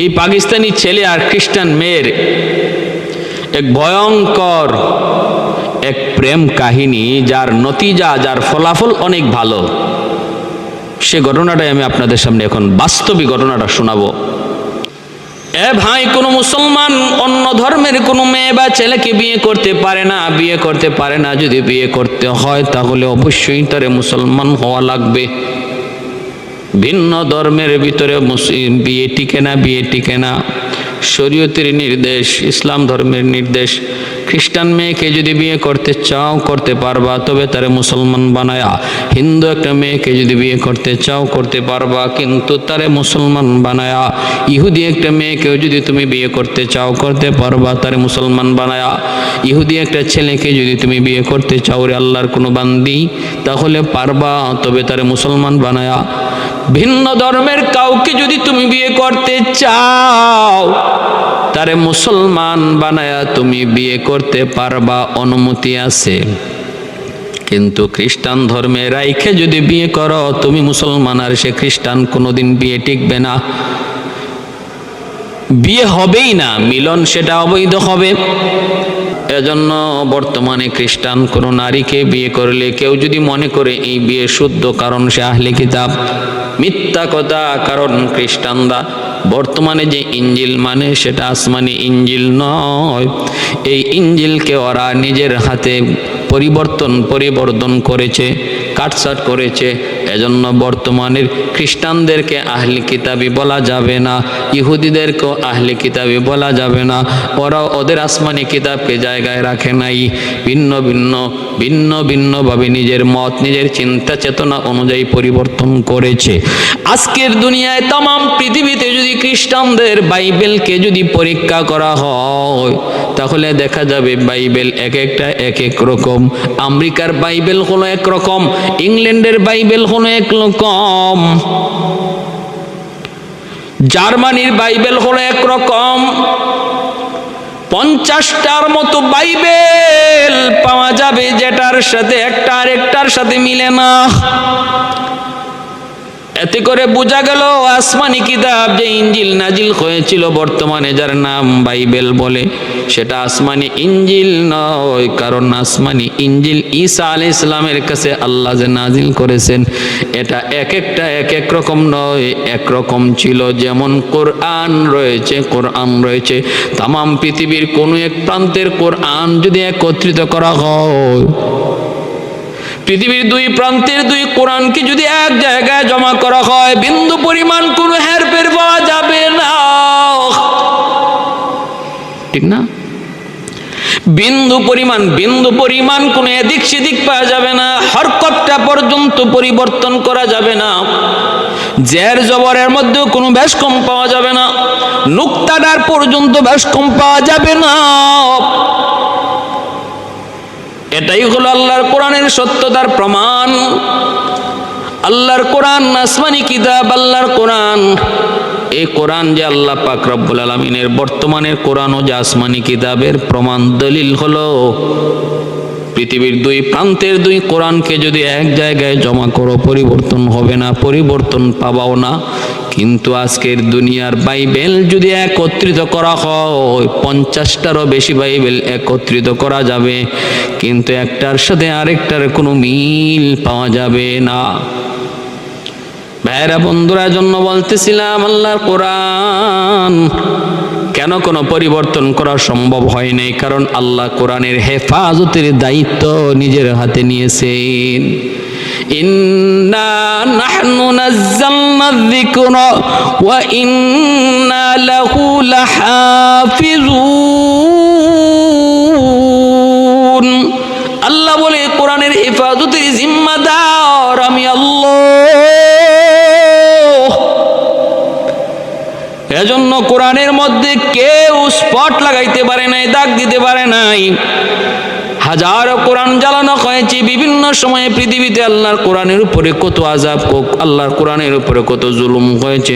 এই পাকিস্তানি ছেলে আর খ্রিস্টান মেয়ের এক ভয়ঙ্কর এক প্রেম কাহিনী, যার নতিজা, যার ফলাফল অনেক ভালো। সে ঘটনাটাই আমি আপনাদের সামনে এখন বাস্তবিক ঘটনাটা শোনাবো। এ ভাই, কোনো মুসলমান অন্য ধর্মের কোনো মেয়ে বা ছেলেকে বিয়ে করতে পারে না, বিয়ে করতে পারে না। যদি বিয়ে করতে হয় তাহলে অবশ্যই তারে মুসলমান হওয়া লাগবে। ভিন্ন ধর্মের ভিতরে বিয়ে টিকে না, বিয়ে টিকে না। শরীয়তের নির্দেশ, ইসলাম ধর্মের নির্দেশ, খ্রিস্টান মেয়েকে যদি বিয়ে করতে চাও করতে পারবা, তবে তারে মুসলমান বানায়া। হিন্দু একটা মেয়েকে যদি বিয়ে করতে চাও করতে পারবা, কিন্তু তারে মুসলমান বানায়া। ইহুদি একটা মেয়েকেও যদি তুমি বিয়ে করতে চাও করতে পারবা, তারে মুসলমান বানায়া। ইহুদি একটা ছেলেকে যদি তুমি বিয়ে করতে চাও রে আল্লাহর কোনো বান্দি, তাহলে পারবা, তবে তারে মুসলমান বানায়া। ভিন্ন ধর্মের কাউকে যদি তুমি বিয়ে করতে চাও, তারে মুসলমান বানায়া তুমি বিয়ে করতে পারবা, অনুমতি আছে। কিন্তু খ্রিস্টান ধর্মে রাইখে যদি বিয়ে করো তুমি মুসলমান আর সে খ্রিস্টান, কোনোদিন বিয়ে টিকবে না, বিয়ে হবেই না, মিলন সেটা অবৈধ হবে। এজন্য বর্তমানে খ্রিস্টান কোনো নারীকে বিয়ে করলে কেউ যদি মনে করে এই বিয়ে শুদ্ধ, কারণ সে আহলে কিতাব, মিথ্যা কথা। কারণ খ্রিস্টানরা বর্তমানে যে ইঞ্জিল মানে সেটা আসমানি ইঞ্জিল নয়। এই ইঞ্জিলকে ওরা নিজের হাতে পরিবর্তন করেছে, কাটছাট করেছে। এজন্য বর্তমানের খ্রিস্টানদেরকে আহলে কিতাবী বলা যাবে না, ইহুদিদেরকেও আহলে কিতাবী বলা যাবে না। ওরাও ওদের আসমানি কিতাবকে জায়গায় রাখে নাই, ভিন্ন ভিন্নভাবে নিজের মত, নিজের চিন্তা চেতনা অনুযায়ী পরিবর্তন করেছে। আজকের দুনিয়ায় তাম পৃথিবীতে যদি খ্রিস্টানদের বাইবেলকে যদি পরীক্ষা করা হয়, তাহলে দেখা যাবে বাইবেল এক একটা এক এক রকম। আমেরিকার বাইবেল হলো এক রকম, ইংল্যান্ডের বাইবেল হলো এক রকম, জার্মানির বাইবেল হলো এক রকম। 50টার মতো বাইবেল পাওয়া যাবে, যেটার সাথে একটা আরেকটার সাথে মিলে না। এতে করে বোঝা গেল আসমানি কিতাব যে ইঞ্জিল নাজিল হয়েছিল বর্তমানে যার নাম বাইবেল বলে, সেটা আসমানি ইঞ্জিল নয়। কারণ আসমানি ইঞ্জিল ঈসা আলাইহিস সালামের কাছে আল্লাহ যে নাজিল করেছেন, এটা এক একটা এক এক রকম নয়, একরকম ছিল। যেমন কোরআন রয়েছে, তামাম পৃথিবীর কোনো এক প্রান্তের কোরআন যদি একত্রিত করা হয়, পৃথিবীর দুই প্রান্তের দুই কোরআনকে যদি এক জায়গায় জমা করা হয়, বিন্দু পরিমাণ কোনো হেরফের পাওয়া যাবে না, ঠিক না? বিন্দু পরিমাণ কোনো এদিক সেদিক পাওয়া যাবে না, হরকতটা পর্যন্ত পরিবর্তন করা যাবে না, জের জবরের মধ্যেও কোনো ব্যাস কম পাওয়া যাবে না, নুক্তাদার পর্যন্ত ব্যাস কম পাওয়া যাবে না। এটাই হলো আল্লাহর কোরআনের সত্যতার প্রমাণ। আল্লাহর কোরআন আসমানি কিতাব, আল্লাহর কোরআন। এই কোরআন যে আল্লাহ পাক রব্বুল আলামিনের বর্তমানের কোরআন ও যে আসমানি কিতাবের প্রমাণ দলিল হলো, পৃথিবীর দুই প্রান্তের দুই কোরআনকে যদি এক জায়গায় জমা করো, পরিবর্তন হবে না, পরিবর্তন পাবাও না। কিন্তু আজকের দুনিয়ার বাইবেল যদি একত্রিত করা হয়, 50টারও বেশি বাইবেল একত্রিত করা যাবে, কিন্তু একটার সাথে আরেকটার কোনো মিল পাওয়া যাবে না। ভাইরা বন্ধুরা, জন্য বলতেছিলাম আল্লাহর কোরআন কেন কোনো পরিবর্তন করা সম্ভব হয় নাই? কারণ আল্লাহ কোরআনের হেফাজতের দায়িত্ব নিজের হাতে নিয়েছেন। ইন্না নাহনু নাযালনা যিকরা ওয়া ইন্না লাহু লাহাফিজুন। আল্লাহ বলে কোরআনের হেফাজতের জিম্মাদার আমি আল্লাহ। এজন্য কোরআনের মধ্যে কেউ স্পট লাগাইতে পারে নাই, দাগ দিতে পারে নাই। হাজারো কোরআন জ্বালানো হয়েছে বিভিন্ন সময়ে পৃথিবীতে। আল্লাহর কোরআনের উপরে কত আযাব, আল্লাহর কোরআনের উপরে কত জুলুম হয়েছে।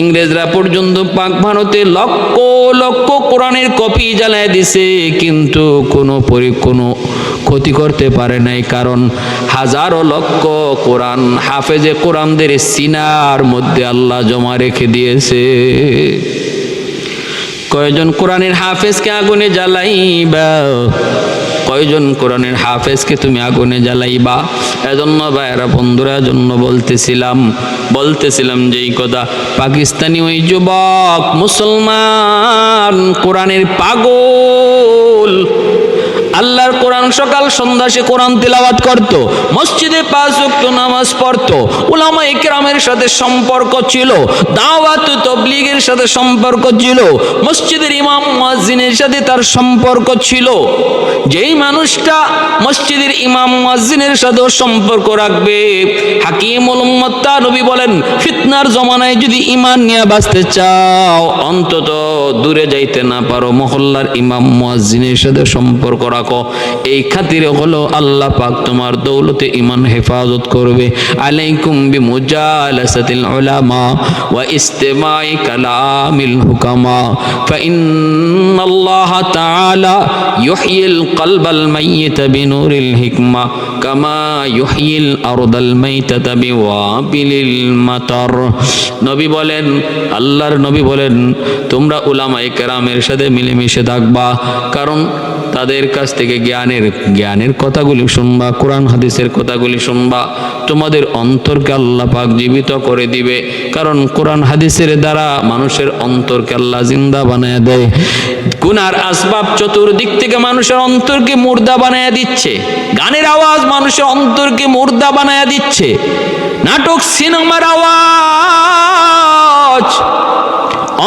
ইংরেজরা পর্যন্ত পাক ভারতে লক্ষ লক্ষ কোরআনের কপি জ্বালায় দিছে, কিন্তু ক্ষতি করতে পারে নাই, কারণ হাজারো লক্ষ কোরআন হাফেজে কোরআনদের সিনার মধ্যে আল্লাহ জমা রেখে দিয়েছে। কয়জন কোরআনের হাফেজকে আগুনে জ্বালাইবা? কয়জন কোরআনের হাফেজকে তুমি আগুনে জ্বালাইবা? এজন্য ভাইরা বন্ধুরা, জন্য বলতেছিলাম যে এই কথা, পাকিস্তানি ওই যুবক মুসলমান কোরআনের পাগল, আল্লাহর কোরআন সকাল সন্ধ্যা সে কোরআন তিলাওয়াত করত, মসজিদে 5 ওয়াক্ত নামাজ পড়তো, উলামায়ে কেরামের সাথে সম্পর্ক ছিল, দাওয়াত তাবলীগের সাথে সম্পর্ক ছিল, মসজিদের ইমাম মুয়াজ্জিনের সাথে তার সম্পর্ক ছিল। যেই মানুষটা মসজিদের ইমাম মুয়াজ্জিনের সাথেও সম্পর্ক রাখবে, হাকিমুল উম্মত তা নবী বলেন, ফিতনার জমানায় যদি ঈমান নিয়ে বাঁচতে চাও, অন্তত দূরে যাইতে না পারো, মহল্লার ইমাম মুয়াজ্জিনের সাথে সম্পর্ক রাখো। এই খাতিরে হলো আল্লাহ পাক তোমার দৌলতে ঈমান হেফাজত করবে। আলাইকুম বিমুজালাসাতিল উলামা ওয়া ইস্তিমাই কালামিল হুকামা ফাইন্নাল্লাহ তাআলা ইউহয়িল কলবাল মাইয়িতা বিনুরিল হিকমা কামা ইউহয়িল আরদাল মাইতাতা বিওয়াবিলিল মাতার। নবী বলেন, আল্লাহর নবী বলেন, তোমরা উলামায়ে কেরামের সাথে মিলেমিশে থাকবা, কারণ তাদের কাছ থেকে জ্ঞানের কথাগুলি শুনবা, কোরআন হাদিসের কথাগুলি শুনবা, তোমাদের অন্তরকে আল্লাহ পাক জীবিত করে দিবে। কারণ কোরআন হাদিসের দ্বারা মানুষের অন্তরকে আল্লাহ জিন্দা বানায় দেয়। গুনার আসবাব চতুর্দিক থেকে মানুষের অন্তরকে মুর্দা বানায় দিচ্ছে, গানের আওয়াজ মানুষের অন্তরকে মুর্দা বানায় দিচ্ছে, নাটক সিনেমার আওয়াজ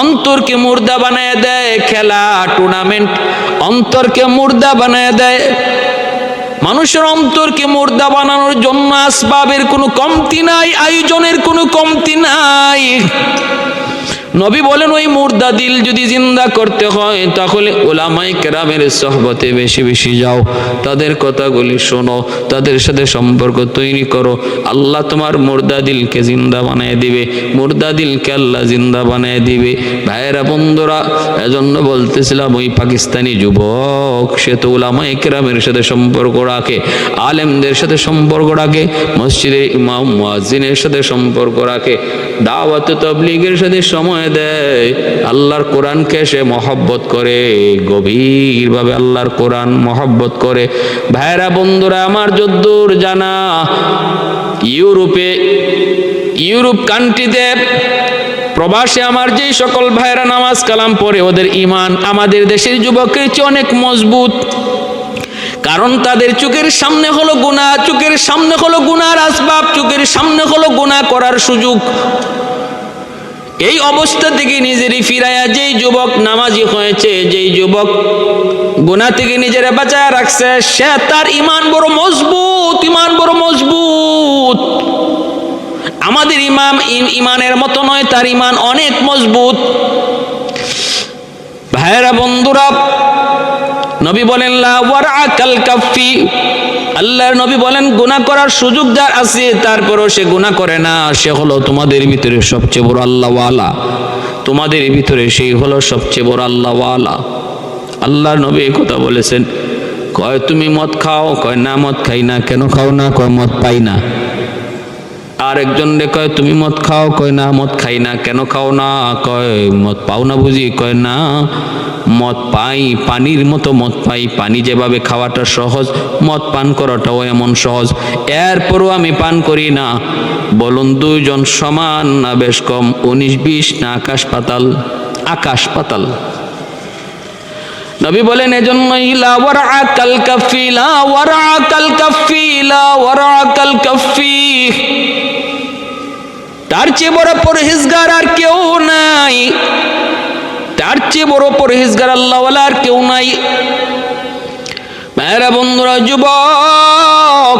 অন্তরকে মুর্দা বানায় দেয়, খেলা টুর্নামেন্ট অন্তরকে মুর্দা বানায় দেয়। মানুষের অন্তরকে মুর্দা বানানোর জন্য আসবাবের কোনো কমতি নাই, আয়োজনের কোনো কমতি নাই। নবী বলেন, ওই মুর্দা দিল যদি জিন্দা করতে হয়, তাহলে উলামায়ে কেরামের সোহবতে বেশি বেশি যাও, তাদের কথাগুলি শোনো, তাদের সাথে সম্পর্ক তৈরি করো। আল্লাহ তোমার মুর্দা দিলকে জিন্দা বানিয়ে দিবে, মুর্দা দিলকে আল্লাহ জিন্দা বানিয়ে দিবে। ভাইয়েরা বন্ধুরা, এজন্য বলতেছিলাম, ওই পাকিস্তানি যুবক সে তো উলামায়ে কেরামের সাথে সম্পর্ক রাখে, আলেমদের সাথে সম্পর্ক রাখে, মসজিদের ইমাম মুয়াজ্জিনের সাথে সম্পর্ক রাখে, দাওয়াত তাবলীগের সাথে সময় দেয়, আল্লাহর কোরআনকে সে মহব্বত করে, গভীরভাবে আল্লাহর কোরআন মহব্বত করে। ভাইরা বন্ধুরা আমার, যদ্দূর জানা, ইউরোপ কান্ট্রিতে প্রবাসে আমার যেই সকল ভাইরা নামাজ কালাম পড়ে, ওদের ঈমান আমাদের দেশের যুবকের চেয়ে অনেক মজবুত। কারণ তাদের চোখের সামনে হলো গুনাহ, চোখের সামনে হলো গুনার আসবাব, চোখের সামনে হলো গুনাহ করার সুযোগ। এই অবস্থা থেকে নিজেরই ফিরাইয়া যেই যুবক নামাজি হয়েছে, যেই যুবক গুনাহ থেকে নিজেরা বাঁচায় রাখছে, সে তার ঈমান বড় মজবুত, ঈমান বড় মজবুত। আমাদের ঈমানের মতো নয়, তার ঈমান অনেক মজবুত। ভাইরা বন্ধুরা, নবী বলেন, লা ওয়ারআ কাল কাফি, আল্লাহর নবী বলেন, গুনাহ করার সুযোগ যার আছে তারপরও সে গুনাহ করে না, সে হলো তোমাদের ভিতরে সবচেয়ে বড় আল্লাহওয়ালা। তোমাদের ভিতরে সেই হলো সবচেয়ে বড় আল্লাহওয়ালা। আল্লাহর নবী এই কথা বলেছেন। কয় তুমি মদ খাও? কয় না, মদ খাই না। কেন খাও না? কয় মদ পাই না। আর একজন রে কয় তুমি মদ খাও? কয় না, মদ খাই না। কেন খাও না? কয় মদ পাও না বুঝি? কয় না, মদ পাই, পানির মতো মদ পাই। পানি যেভাবে খাওয়াটা সহজ, মদ পান করাটাও এমন সহজ, এরপরও আমি পান করি না। বলুন, দুইজন সমান না বেশ কম? 19-20 না আকাশ পাতাল? আকাশ পাতাল। নবী বলেন, এজন্যই লা ওয়ারআ কাল কাফি, লা ওয়ারআ কাল কাফি, লা ওয়ারআ কাল কাফি। তার চেয়ে বড় পরহেজগার আর কেউ নাই, তার চেয়ে বড় পরহেজগার আল্লাহওয়ালা আর কেউ নাই। ভাইরা বন্ধুরা, যুবক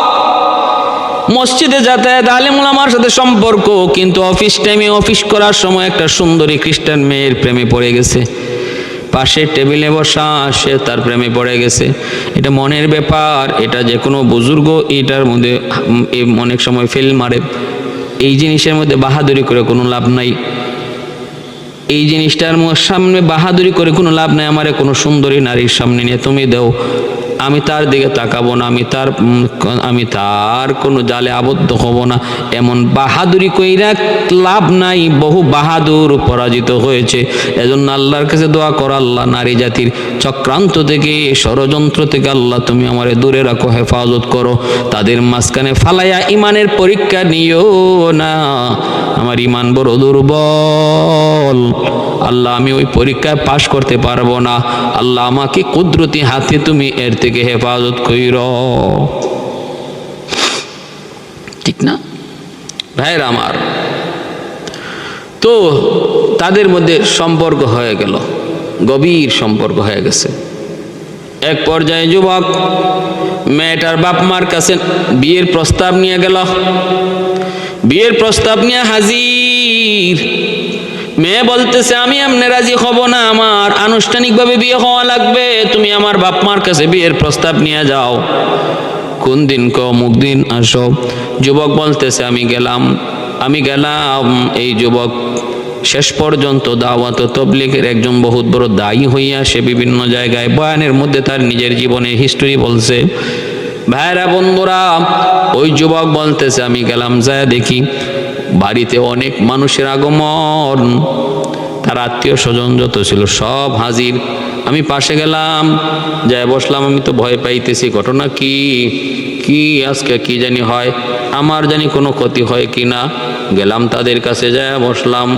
মসজিদে যাতায়াত, আলেম ওলামার সাথে সম্পর্ক, কিন্তু অফিস টাইমে অফিস করার সময় একটা সুন্দরী খ্রিস্টান মেয়ের প্রেমে পড়ে গেছে। পাশে টেবিলে বসা, সে তার প্রেমে পড়ে গেছে। এটা মনের ব্যাপার, এটা যে কোনো বুজুর্গ এটার মধ্যে অনেক সময় ফেল মারে। এই জিনিসের মধ্যে বাহাদুরি করে কোনো লাভ নাই, এই জিনিসটার সামনে বাহাদুরি করে কোনো লাভ নাই। আমারে কোনো সুন্দরী নারীর সামনে নিয়ে তুমি দাও, আমি তার দিকে তাকাবো না, আমি তার কোনো জালে আবদ্ধ হব না। এমন বাহাদুরি কইরা লাভ নাই, বহু বাহাদুর পরাজিত হয়েছে। এজন্য আল্লাহর কাছে দোয়া করো, আল্লাহ নারী জাতির চক্রান্ত থেকে, ষড়যন্ত্র থেকে আল্লাহ তুমি আমারে দূরে রাখো, হেফাজত করো। তাদের মাঝখানে ফালাইয়া ইমানের পরীক্ষা নিও না। আমার ইমান বড় দুর্বল আল্লাহ, আমি ওই পরীক্ষায় পাশ করতে পারবো না। আল্লাহ আমাকে কুদরতি হাতে তুমি এর থেকে হেফাজত কইরো। ঠিক না ভাইরা আমার? তো তাদের মধ্যে সম্পর্ক হয়ে গেল, গভীর সম্পর্ক হয়ে গেছে। এক পর্যায়ে যুবক মেয়েটার বাপ মার কাছে বিয়ের প্রস্তাব নিয়ে গেল। বিয়ের প্রস্তাব নিয়ে হাজির। মেয়ে বলতেছে আমি এমনি রাজি হব না, আমার আনুষ্ঠানিকভাবে বিয়ে হওয়া লাগবে, তুমি আমার বাপ মার কাছে বিয়ের প্রস্তাব নিয়ে যাও। কোন দিন কো অমুক দিন আসো। যুবক বলতেছে আমি গেলাম। এই যুবক শেষ পর্যন্ত দাওয়াত ও তাবলীগের একজন বহুত বড় দায়ী হইয়া সে বিভিন্ন জায়গায় বয়ানের মধ্যে তার নিজের জীবনের হিস্টোরি বলছে। ভাইরা বন্ধুরা, ওই যুবক বলতেছে আমি গেলাম, যায় দেখি বাড়িতে অনেক মানুষের আগমন, তার আত্মীয় স্বজন যত ছিল সব হাজির। আমি পাশে গেলাম, যায় বসলাম। আমি তো ভয় পাইতেছি, ঘটনা কি আজকে কি জানি হয়, আমার জানি কোনো ক্ষতি হয় কি না। গেলাম তাদের কাছে, যায় বসলাম।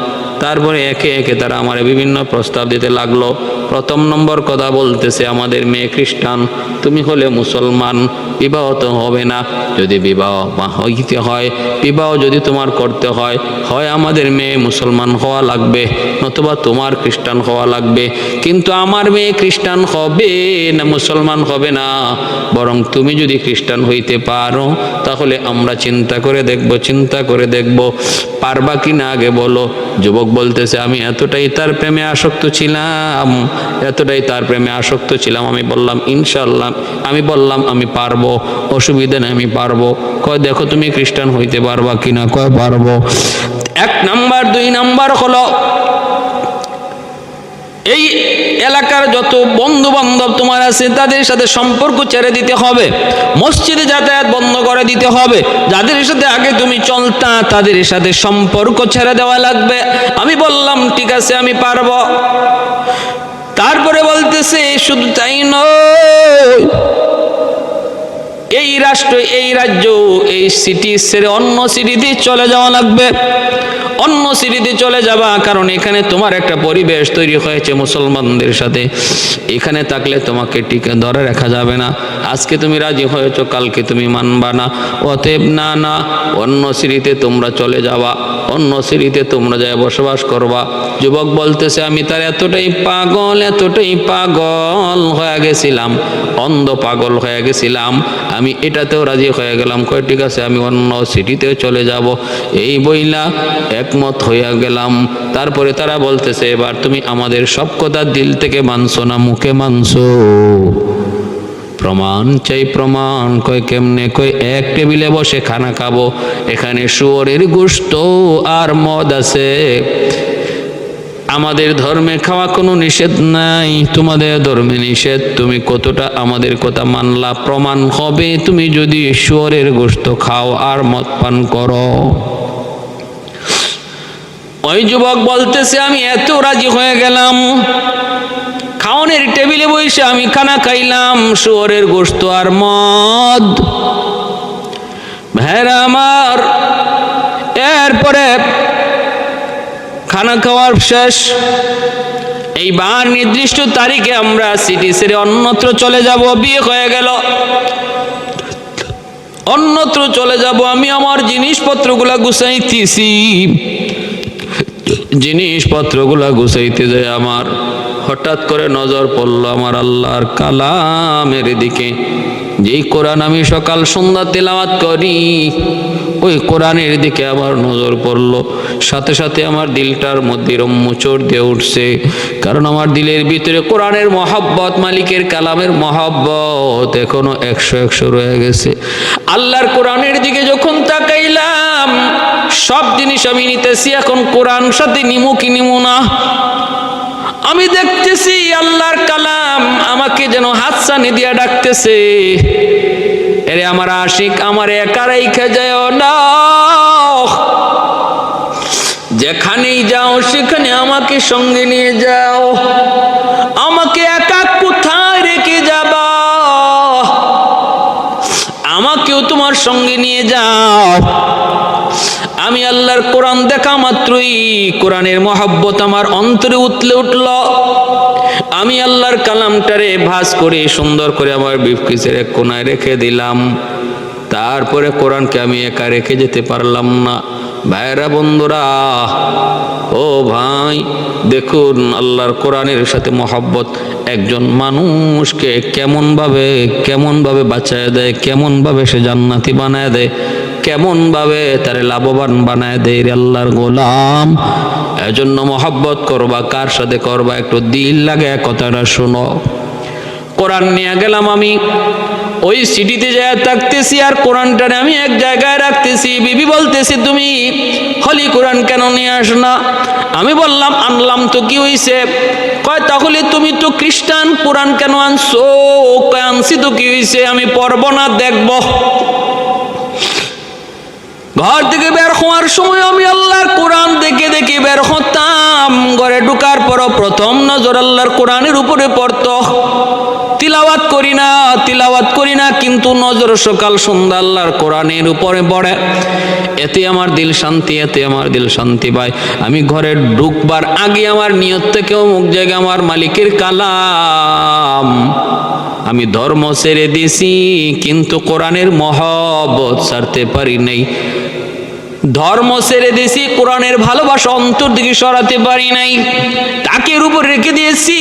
তারপরে একে একে তারা আমার বিভিন্ন প্রস্তাব দিতে লাগলো। প্রথম নম্বর কথা বলতেছে আমাদের মেয়ে খ্রিস্টান, তুমি হলে মুসলমান, বিবাহ তো হবে না। যদি বিবাহ হইতে হয়, বিবাহ যদি তোমার করতে হয়, হয় আমাদের মেয়ে মুসলমান হওয়া লাগবে, নতুবা তোমার খ্রিস্টান হওয়া লাগবে। কিন্তু আমার মেয়ে খ্রিস্টান হবে না, মুসলমান হবে না, বরং তুমি যদি খ্রিস্টান হইতে পারো তাহলে আমরা চিন্তা করে দেখব পারবা কি না আগে বলো। যুবক বলতেছে আমি এতটাই তার প্রেমে আসক্ত ছিলাম, আমি বললাম ইনশাআল্লাহ, আমি বললাম আমি পারবো, অসুবিধা নেই, আমি পারবো। কয় দেখো তুমি খ্রিস্টান হইতে পারবা কিনা? কয় পারবো। 1 নাম্বার 2 নাম্বার হলো এই এলাকার যত বন্ধু বান্ধব তোমার আছে তাদের সাথে সম্পর্ক ছেড়ে দিতে হবে, মসজিদে যাতায়াত বন্ধ করে দিতে হবে। যাদের সাথে আগে তুমি চলতা তাদের সাথে সম্পর্ক ছেড়ে দেওয়া লাগবে। আমি বললাম ঠিক আছে, আমি পারবো। তারপরে বলতেছে শুধু তাই নয়, এই রাষ্ট্র, এই রাজ্য, এই সিটি ছেড়ে অন্য সিটিতে চলে যাওয়া লাগবে। অন্য সিটিতে চলে যাবা, কারণ এখানে তোমার একটা পরিবেশ তৈরি হয়েছে মুসলমানদের সাথে, এখানে থাকলে তোমাকে টিকে ধরে রাখা যাবে না। আজকে তুমি রাজি হয়েছো, কালকে তুমি মানবা না। অতএব না, অন্য সিটিতে তোমরা চলে যাবা, অন্য সিটিতে তোমরা যায় বসবাস করবা। যুবক বলতেছে আমি তার এতটাই পাগল হয়ে গেছিলাম, অন্ধ পাগল হয়ে গেছিলাম, আমি এটাতেও রাজি হয়ে গেলাম। কয় ঠিক আছে, আমি অন্য সিটিতেও চলে যাব। এই বইলা একমত হইয়া গেলাম। তারপরে তারা বলতেছে এবার তুমি আমাদের সব কথা দিল থেকে মানছো না মুখে মানছো? প্রমাণ চাই, প্রমাণ। কয় কেমনে? কয় এক টেবিলে বসে খানা খাবো, এখানে শুয়োরের গোশত আর মদ আছে। আমাদের ধর্মে খাওয়া কোনো নিষেধ নাই, তোমাদের ধর্মে নিষেধ। তুমি কতটা আমাদের কথা মানলা? প্রমাণ হবে তুমি যদি শুয়োরের গোশত খাও আর মদ পান করো। ওই যুবক বলতেছে আমি এত রাজি হয়ে গেলাম, খাওয়ানোর টেবিলে বসে আমি খানা খাইলাম, শুয়োরের গোশত আর মদ। ভাইরা আমার, এরপরে খানা খাওয়ার শেষ। এইবার নির্দিষ্ট তারিখে আমরা সিটি ছেড়ে অন্যত্র চলে যাব। বিয়ে হয়ে গেল, অন্যত্র চলে যাব। আমি আমার জিনিসপত্রগুলা গুছাইতেছি, জিনিসপত্রগুলা গুছাইতে যায় আমার হঠাৎ করে নজর পড়লো আমার আল্লাহর কালামের দিকে। যেই কোরআন আমি সকাল সন্ধ্যা তেলাওয়াত করি, ওই কোরআনের দিকে আমার নজর পড়লো। সাথে সাথে আমার দিলটার মধ্যে মোচড় দিয়ে উঠছে, কারণ আমার দিলের ভিতরে কোরআনের মহব্বত, মালিকের কালামের মহব্বত এখনো 100 রয়ে গেছে। আল্লাহর কোরআনের দিকে যখন তাকাইলাম, সব জিনিস আমি নিতেছি, এখন কোরআন সাথে নিমু কি নিমু না। আমি দেখতেছি আল্লাহর কালাম দেখলাম আমাকে যেন হাতছানি দিয়া ডাকতেছে, এরে আমার আশিক, আমার একা রাইখা যাও না, যেখানেই যাও সেখানে আমাকে সঙ্গে নিয়ে যাও, আমাকে একা কোথায় রেখে যাবা, আমাকেও তোমার সঙ্গে নিয়ে যাও। আমি আল্লাহর কোরআন দেখা মাত্রই কোরআনের মহব্বত আমার অন্তরে উতলে উঠল। আমি আল্লাহর কালামটারে ভাঁজ করে সুন্দর করে আমার ব্রিফকেসের এক কোনায় রেখে দিলাম। তারপরে কোরআনকে আমি একা রেখে যেতে পারলাম না। ভাইরা বন্ধুরা, ও ভাই, দেখুন আল্লাহর কোরআনের সাথে মহব্বত একজন মানুষকে কেমন ভাবে বাঁচায় দেয়, কেমন ভাবে সে জান্নাতি বানায় দেয়, কেমন ভাবে তারে লাভবান বানায় দেয়। আল্লাহর গোলাম, এজন্য মহব্বত করবা, কার সাথে করবা একটু দিল লাগে কথাটা শোনো। কোরআন নিয়ে গেলাম আমি, ওই সিটিতে যায় থাকতেছি আর কোরআনটারে আমি এক জায়গায় রাখতেছি। বিবি বলতেছি, তুমি হলি কোরআন কেন নিয়ে আস না? আমি বললাম, আনলাম তো, কি হইছে? কয়, তাহলে তুমি তো খ্রিস্টান, কোরআন কেন আনছো? কয়, আনছি তো, কি হইছে? আমি পড়বো না, দেখবো। ঘর থেকে বের হওয়ার সময় আমি আল্লাহর কোরআন দেখে দেখে বের হতাম। ঘরে ঢুকার পর প্রথম নজর আল্লাহর কোরআনের উপরে পড়তো। তিলাওয়াত করি না, কিন্তু নজর সকাল সন্ধ্যা আল্লাহর কোরআনের উপরে পড়ে। এতে আমার দিল শান্তি পায়। আমি ঘরে ঢুকবার আগে আমার নিয়ত থেকেও মুখ জায়গা আমার মালিকের কালাম। আমি ধর্ম ছেড়ে দিছি, কিন্তু কোরআনের মহব্বত ছাড়তে পারি নাই। ধর্ম ছেড়ে দিয়েছি, কোরআনের ভালোবাসা অন্তর দিকে সরাতে পারি নাই। তাকের উপর রেখে দিয়েছি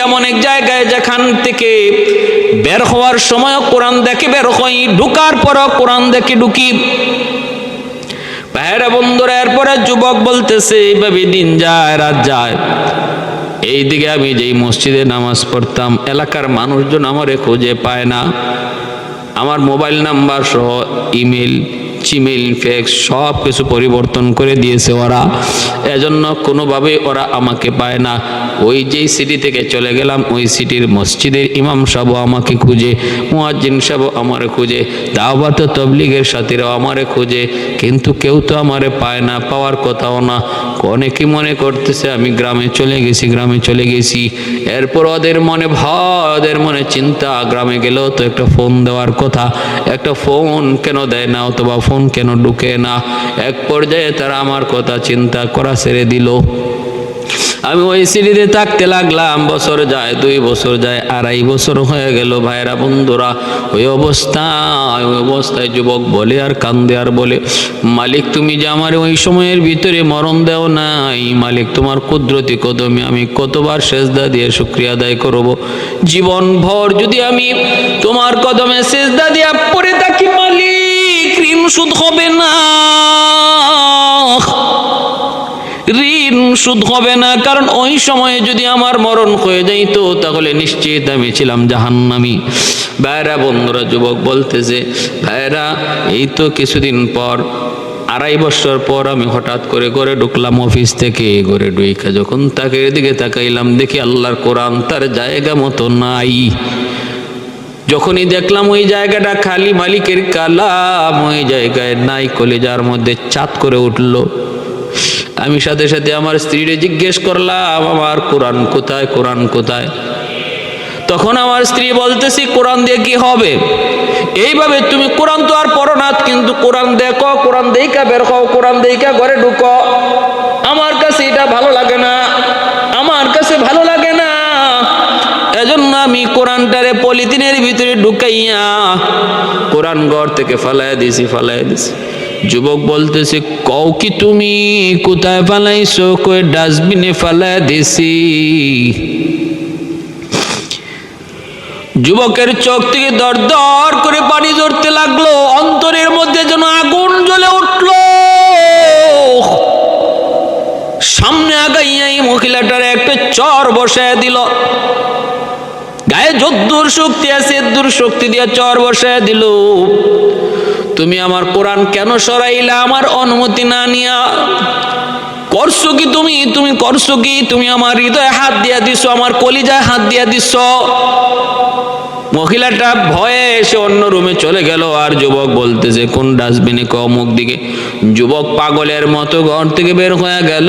এমন এক জায়গায় যেখান থেকে বের হওয়ার সময় কোরআন দেখে বের হই, ঢুকার পর কোরআন দেখে ঢুকি। ভাইরা বন্ধুরা, এরপরে যুবক বলতেছে, এইভাবে দিন যায় রাত যায়। এইদিকে আমি যেই মসজিদে নামাজ পড়তাম, এলাকার মানুষজন আমারে খুঁজে পায় না। আমার মোবাইল নাম্বার সহ ইমেল, জিমেইল, ফ্যাক্স সব কিছু পরিবর্তন করে দিয়েছে ওরা। এজন্য কোনোভাবে ওরা আমাকে পায় না। ওই যেই সিটি থেকে চলে গেলাম, ওই সিটির মসজিদের ইমাম সাহেব আমাকে খুঁজে, মুয়াজ্জিন সাহেব আমারে খুঁজে, দাওয়াত তবলিগের সাথীরাও আমারে খুঁজে, কিন্তু কেউ তো আমারে পায় না, পাওয়ার কথাও না। অনেকে মনে করতেছে আমি গ্রামে চলে গেছি। এরপর ওদের মনে ভয়, ওদের মনে চিন্তা, গ্রামে গেলেও তো একটা ফোন দেওয়ার কথা, একটা ফোন কেন দেয় না, অথবা ফোন কেন ঢুকে না। এক পর্যায়ে তারা আমার কথা চিন্তা করা ছেড়ে দিল। আমি ওই সিটিতে থাকতে লাগলাম। বছর যায়, 2 বছর যায়, 2.5 বছর হয়ে গেল। ভাইরা বন্ধুরা, ওই অবস্থায় যুবক বলে আর কান্দে আর বলে, মালিক তুমি যে আমার ওই সময়ের ভিতরে মরণ দেও নাই, মালিক তোমার কুদরতি কদমে আমি কতবার সেজদা দিয়ে শুকরিয়া আদায় করব। জীবন ভর যদি আমি তোমার কদমে সেজদা দিয়ে পড়ে থাকি মালিক, ঋণ শোধ হবে না, ঋণ শোধ হবে না। কারণ ওই সময়ে যদি আমার মরণ হয়ে যাইতো, তাহলে নিশ্চিত আমি ছিলাম জাহান্নামী। ভাইরা বন্ধুরা, যুবক বলতেছে, ভাইরা এই তো কিছুদিন পর, 2.5 বছর পর আমি হঠাৎ করে ঘরে ঢুকলাম অফিস থেকে। ঘরে ঢুকে যখন তাকে এদিকে তাকাইলাম, দেখি আল্লাহর কোরআন তার জায়গা মতো নাই। যখনই দেখলাম ওই জায়গাটা খালি, মালিকের কালাম ওই জায়গায় নাই, কলিজার মধ্যে চাঁদ করে উঠলো। আমি সাথে সাথে আমার স্ত্রীরে জিজ্ঞেস করলাম, আমার কোরআন কোথায়? তখন আমার স্ত্রী বলতেছি, কোরআন দিয়ে কি হবে? এইভাবে তুমি কোরআন তো আর পড়ো না, কিন্তু কোরআন দেখো, কোরআন দেইকা বের হও, কোরআন দেইকা ঘরে ঢুকো। আমার কাছে এটা ভালো লাগে না, এজন্য আমি কোরআনটারে পলিথিনের ভিতরে ঢুকাইয়া কোরআন ঘর থেকে ফালাইয়া দিছি। যুবক বলতেছে, কও কি তুমি কোথায় ফালাইছো? কই ডাস্টবিনে ফালাইয়া দিছি। যুবকের চোখ থেকে দর দর করে পানি ঝরতে লাগলো, অন্তরের মধ্যে যেন আগুন জ্বলে উঠল। সামনে আগাইয়া এই মহিলাটার একটা চর বসায় দিল। গায়ে যদ্দুর শক্তি আছে, এদ্দুর শক্তি দিয়ে চর বসায় দিল। তুমি আমার কোরআন কেন সরাইলা আমার অনুমতি না নিয়া? করছো কি তুমি করছো কি? তুমি আমার হৃদয়ে হাত দিয়া দিছো, আমার কলিজায় হাত দিয়া দিছো। মহিলাটা ভয়ে এসে অন্য রুমে চলে গেল। আর যুবক বলতেছে কোন ডাস্টবিনে? অমুক দিকে। যুবক পাগলের মতো ঘর থেকে বের হয়ে গেল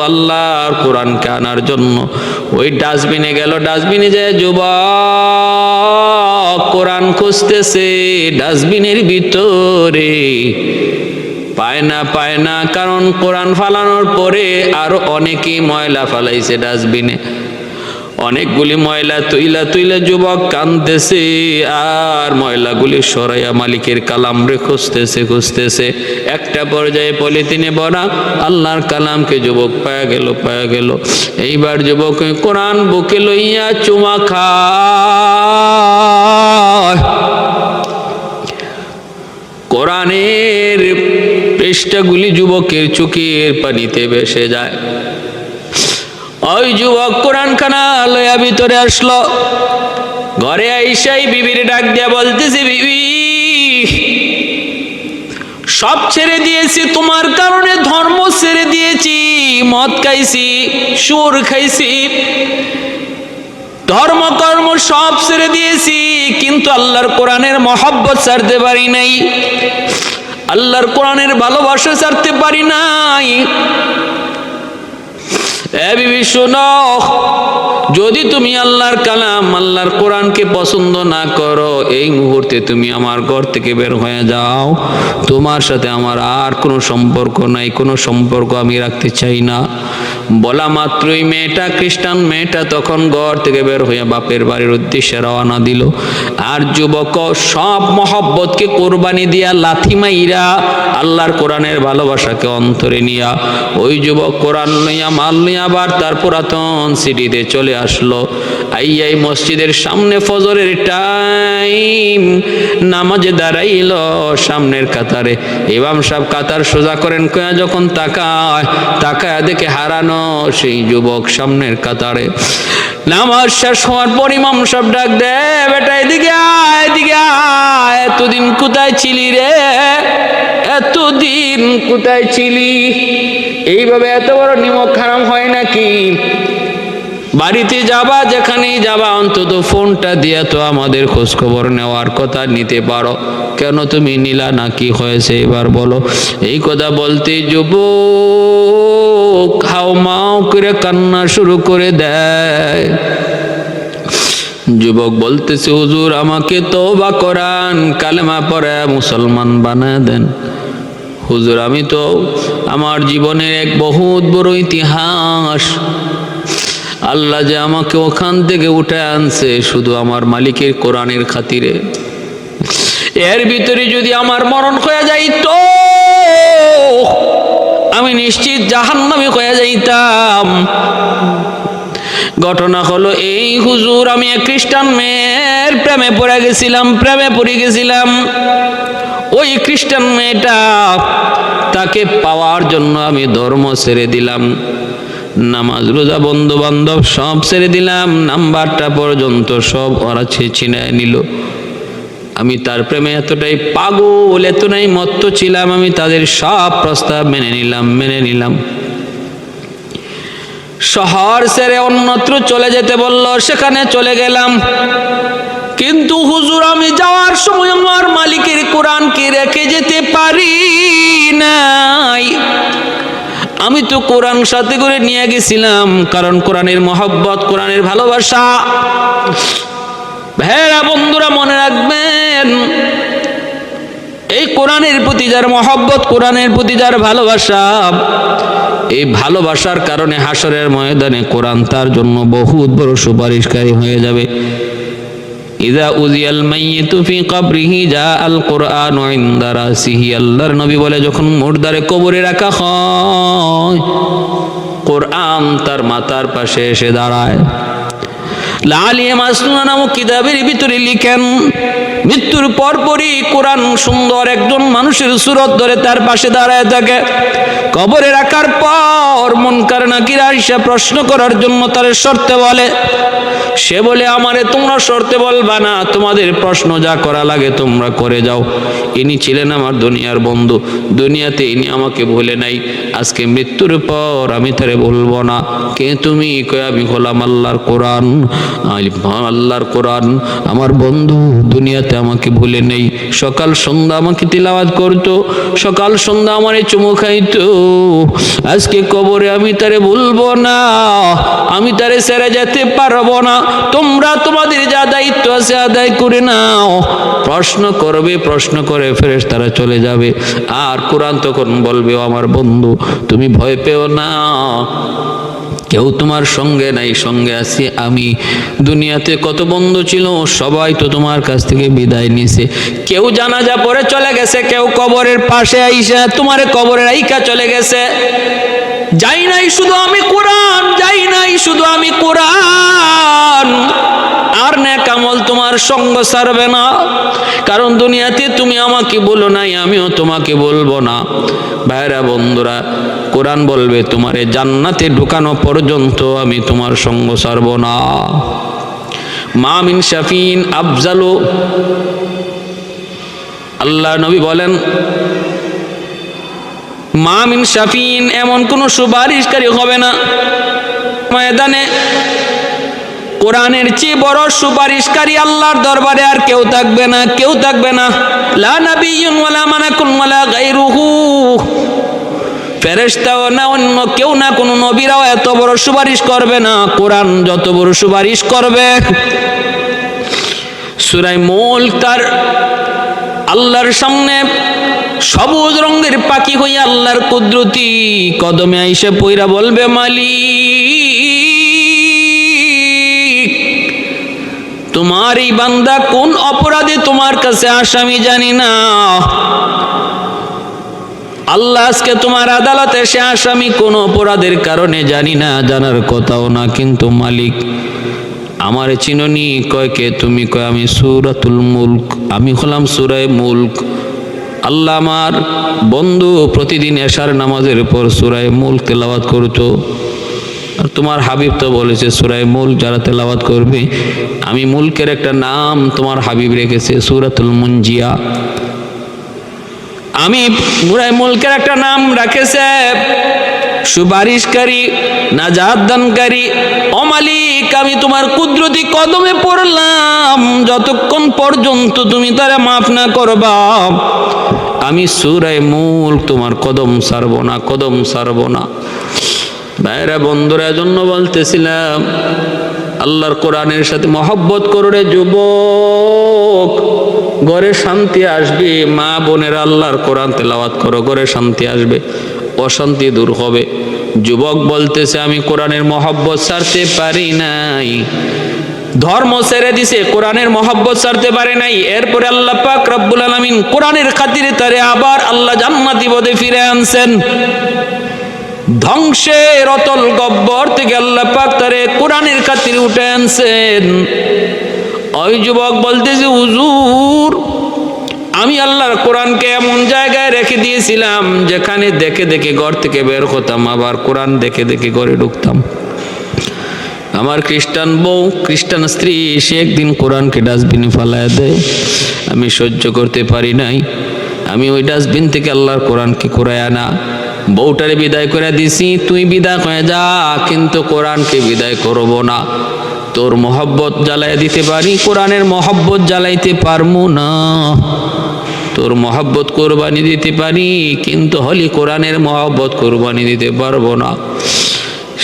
আল্লাহর কোরআনকে আনার জন্য। ওই ডাস্টবিনে গেল। ডাস্টবিনে যায় যুবক কোরআন খুঁজতেছে ডাস্টবিনের ভিতরে। পায় না, কারণ কোরআন ফালানোর পরে আরো অনেকেই ময়লা ফালাইছে ডাস্টবিনে। অনেকগুলি ময়লা তুইলা যুবক কাঁদতেছে আর ময়লাগুলি সরাইয়া মালিকের কালাম রে খুঁজতেছে। একটা পর্যায়ে পলিথিনে ভরা আল্লাহর কালামকে যুবক পায়া গেল। এইবার যুবক কোরআন বুকে লইয়া চুমা খায়। কোরআনের পৃষ্ঠাগুলি যুবকের চোখের পানিতে ভেসে যায়। ওই যুবক কোরআন খানা লইয়া ভিতরে আসলো। ঘরে আইসাই বিবির ডাক দিয়া বলতেছে, বিবি সব ছেড়ে দিয়েছি তোমার কারণে, ধর্ম ছেড়ে দিয়েছি, মদ খাইছি, সুর খাইছি, ধর্ম কর্ম সব ছেড়ে দিয়েছি, কিন্তু আল্লাহর কোরআনের মহব্বত ছাড়তে পারি নাই, আল্লাহর কোরআনের ভালোবাসা ছাড়তে পারি নাই। বিবি শোনো, যদি তুমি আল্লাহর কালাম আল্লাহর কোরআনকে পছন্দ না করো, এই মুহূর্তে তুমি আমার ঘর থেকে বের হয়ে যাও। তোমার সাথে আমার আর কোনো সম্পর্ক নাই, কোনো সম্পর্ক আমি রাখতে চাই না। বলা মাত্রই মেয়েটা, খ্রিস্টান মেয়েটা তখন ঘর থেকে বের হয়ে বাপের বাড়ির উদ্দেশ্যে রওনা দিল। আর যুবক সব মহব্বতকে কোরবানি দিয়া লাথি মাইরা আল্লাহর কোরআনের ভালোবাসাকে অন্তরে নিয়া ওই যুবক কোরআন লইয়া মাল লইয়া আবার তার পুরাতন সিটিতে চলে আসলো। আইয়াই মসজিদের সামনে ফজরের টাইম, নামাজে দাঁড়াইল সামনের কাতারে। ইমাম সাহেব কাতার সোজা করেন কয়া যখন তাকায় দেখে হারানো সেই যুবক সামনের কাতারে। নামাজ শেষ হওয়ার পর ইমাম সাহেব ডাক দে, বেটা এদিকে আয়, এদিকে আয়, এতদিন কোথায় ছিলি রে, এতদিন কোথায় ছিলি? এইভাবে এত বড় নিমক হারাম হয় নাকি? বাড়িতে যাবা, যেখানেই যাবা অন্তত ফোনটা দিয়ে তো আমাদের খোঁজ খবর নেওয়ার কথা নিতে পারো, কেন তুমি নিলা না? কি হয়েছে এবার বলো। এই কথা বলতে যুবক হাউমাউ করে কান্না শুরু করে দেয়। যুবক বলতেছে, হুজুর আমাকে তওবা করান, কালেমা পড়ে মুসলমান বানায় দেন। হুজুর আমি তো আমার জীবনের এক বহুত বড় ইতিহাস, আল্লাহ যে আমাকে ওখান থেকে উঠে আনছে শুধু আমার মালিকের কোরআনের খাতিরে। এর ভিতরে যদি আমার মরণ হয়ে যাইতো আমি নিশ্চিত জাহান্নামী হয়ে যাইতাম। ঘটনা হলো এই, হুজুর আমি এক খ্রিস্টান মেয়ের প্রেমে পড়ে গেছিলাম। ওই খ্রিস্টান মেয়েটা, তাকে পাওয়ার জন্য আমি ধর্ম ছেড়ে দিলাম, নামাজ রোজা বন্ধু বান্ধব সব ছেড়ে দিলাম, নাম্বারটা পর্যন্ত সব ওরা ছিনায় নিল। আমি তার প্রেমে এতটাই পাগল, এতটাই মত্ত ছিলাম, আমি তাদের সব প্রস্তাব মেনে নিলাম। শহর ছেড়ে অন্যত্র চলে যেতে বলল, সেখানে চলে গেলাম। কিন্তু হুজুর আমি যাওয়ার সময় আমার মালিকের কোরআনকে রেখে যেতে পারি নাই। আমি তো কোরআন সাথে করে নিয়ে গেছিলাম, কারণ কোরআনের মহব্বত, কোরআনের ভালোবাসা। ভাইরা বন্ধুরা মনে রাখবেন, এই কোরআনের প্রতি যার মহব্বত, কোরআনের প্রতি যার ভালোবাসা, এই ভালোবাসার কারণে হাসরের ময়দানে কোরআন তার জন্য বহুত বড় সুপারিশকারী হয়ে যাবে। ইযা উযিয়াল মাইয়িতু ফি কবরিহি জাআল কুরআনু ইনদা রাসিহি, আল্লাহর নবী বলে যখন মুর্দারে কবরে রাখা হয় কোরআন তার মাথার পাশে এসে দাঁড়ায়। লালিয়ে মাসনুন নামক কিতাবের ভিতরে লিখেন মৃত্যুর পরপরই কোরআন সুন্দর একজন মানুষের সুরত ধরে তার পাশে দাঁড়ায় থাকে। কবরে রাখার পর মুনকার নাকির আইসা প্রশ্ন করার জন্য তার শর্তে বলে। সে বলে, আমারে তোমরা শর্তে বলবা না, তোমাদের প্রশ্ন যা করা লাগে তোমরা করে যাও। ইনি ছিলেন আমার দুনিয়ার বন্ধু, দুনিয়াতে ইনি আমাকে ভুলে নাই, আজকে মৃত্যুর পর আমি তারে বলবো না কে তুমি, কই আমি হলাম আল্লাহর কোরআন। আল্লাহর কোরআন আমার বন্ধু দুনিয়াতে আমাকে ভুলে নেই, সকাল সন্ধ্যা আমাকে তিলাওয়াত করতো, সকাল সন্ধ্যা আমারে চুমু খাইতো, আজকে কবরে আমি তারে ভুলবো না, আমি তারে ছেড়ে যেতে পারবো না। তোমরা তোমাদের যা দায়িত্ব আছে আদায় করে নাও। প্রশ্ন করবে, প্রশ্ন করে ফেরেশতারা চলে যাবে। আর কোরআন তখন বলবে, আমার বন্ধু তুমি ভয় পেও না, কেউ তোমার সঙ্গে নাই, সঙ্গে আছি আমি। দুনিয়াতে কত বন্ধু ছিল, সবাই তো তোমার কাছ থেকে বিদায় নিছে। কেউ জানাজা পরে চলে গেছে, কেউ কবরের পাশে আইসা তোমারে কবরে রাইখা চলে গেছে। যাই নাই শুধু আমি কোরআন, যাই নাই শুধু আমি কোরআন। আর নেক আমল তোমার সঙ্গ ছাড়বে না, কারণ দুনিয়াতে তুমি আমাকে বলো নাই, আমিও তোমাকে বলবো না। ভাইরা বন্ধুরা, কোরআন বলবে তোমারে জান্নাতে ঢুকানো পর্যন্ত আমি তোমার সঙ্গ ছাড়ব না। মা মিন শাফিন আফজালু, আল্লাহ নবী বলেন, মা মিন শাফিন, এমন কোন সুপারিশকারী হবে না ময়দানে কোরআনের চেয়ে বড় সুপারিশকারী আল্লাহর দরবারে আর কেউ থাকবে না, কেউ থাকবে না। লা নাবিয়্যুন ওয়ালা মালাকুন ওয়ালা গায়রুহু, ফেরেশতাও না, অন্য কেউ না, কোন নবীরাও এত বড় সুপারিশ করবে না, কোরআন যত বড় সুপারিশ করবে। সূরা মুলক তার আল্লাহর সামনে সবুজ রঙের পাখি হইয়া আল্লাহর কুদরতি কদমে আইসা পইরা বলবে, মালিক তোমার এই বান্দা কোন অপরাধে তোমার কাছে আসামি জানি না, আল্লাহ আজকে তোমার আদালতে সে আসামি কোন অপরাধের কারণে জানি না, জানার কথাও না, কিন্তু মালিক আমার চিননি। কয় কে তুমি? কয় আমি সূরাতুল মুলক, আমি হলাম সূরা মুলক। আল্লাহ আমার বন্ধু প্রতিদিন এশার নামাজের পর সূরা মুলক তেলাওয়াত করতো, আর তোমার হাবিব তো বলেছে সূরা মুলক যারা তেলাওয়াত করবে, আমি মুলকের একটা নাম তোমার হাবিব রেখেছে সূরাতুল মুনজিয়া। আমি সূরা মুলকের একটা নাম রাখেছে সুপারিশকারী, নাজাত দানকারী। ও মালিক, আমি তোমার কুদরতি কদমে পড়লাম, যতক্ষণ পর্যন্ত তুমি তারে মাফ না করবা আমি সূরা মুলক তোমার কদম ছাড়বো না, কদম ছাড়বো না। ভাইরা বন্ধুরা, জন্য বলতেছিলাম আল্লাহর কোরআনের সাথে মহব্বত করো রে যুবক, ঘরে শান্তি আসবে। মা বোনেরা আল্লাহর কোরআন তেলাওয়াত করো, ঘরে শান্তি আসবে, অশান্তি দূর হবে। যুবক বলতেছে আমি কোরআনের মহব্বত ছাড়তে পারি নাই, ধর্ম ছেড়ে দিছে, কোরআনের মহব্বত ছাড়তে পারে নাই। এরপরে আল্লাহ পাক রব্বুল আলামিন কোরআনের খাতিরে তারে আবার আল্লাহ জান্নাতি পদে ফিরে আনছেন। ধ্বংসের অতল গব্বর থেকে আল্লাহ পাক তারে কোরআনের খাতিরে উঠে আনছেন। ওই যুবক বলতেছে, হুজুর আমি আল্লাহর কোরআনকে এমন জায়গায় রেখে দিয়েছিলাম যেখানে দেখে দেখে ঘর থেকে বের হতাম, আবার কোরআন দেখে দেখে ঘরে ঢুকতাম। আমার খ্রিস্টান বউ, খ্রিস্টান স্ত্রী সে একদিন কোরআনকে ডাস্টবিনে ফালায় দেয়, আমি সহ্য করতে পারি নাই, আমি ওই ডাস্টবিন থেকে আল্লাহর কোরআনকে কুড়ায় আনা, বউটারে বিদায় করে দিছি, তুই বিদায় হয়ে যা, কিন্তু কোরআনকে বিদায় করব না। তোর মহব্বত জ্বালাই দিতে পারি, কোরআনের মহব্বত জ্বালাইতে পারবো না। তোর মহব্বত কোরবানি দিতে পারি, কিন্তু হলি কোরআনের মহব্বত কোরবানি দিতে পারবো না।